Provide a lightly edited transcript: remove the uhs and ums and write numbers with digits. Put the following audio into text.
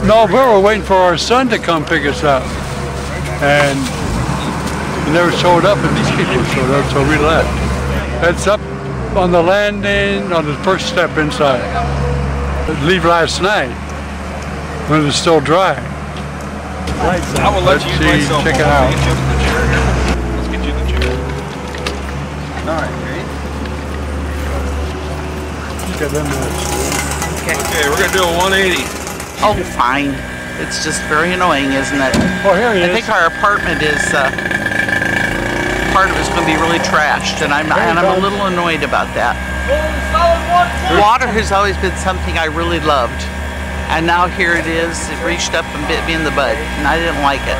No, we were waiting for our son to come pick us up. And he never showed up, and these people showed up, so we left. That's up on the landing, on the first step inside. Leave last night when it was still dry. I will let you use myself. Check it out. Let's get you the chair. All right, ready? Okay, we're gonna do a 180. Oh, fine. It's just very annoying, isn't it? Oh, here he is. I think our apartment is part of it's going to be really trashed, and I'm a little annoyed about that. Water has always been something I really loved, and now here it is. It reached up and bit me in the butt, and I didn't like it.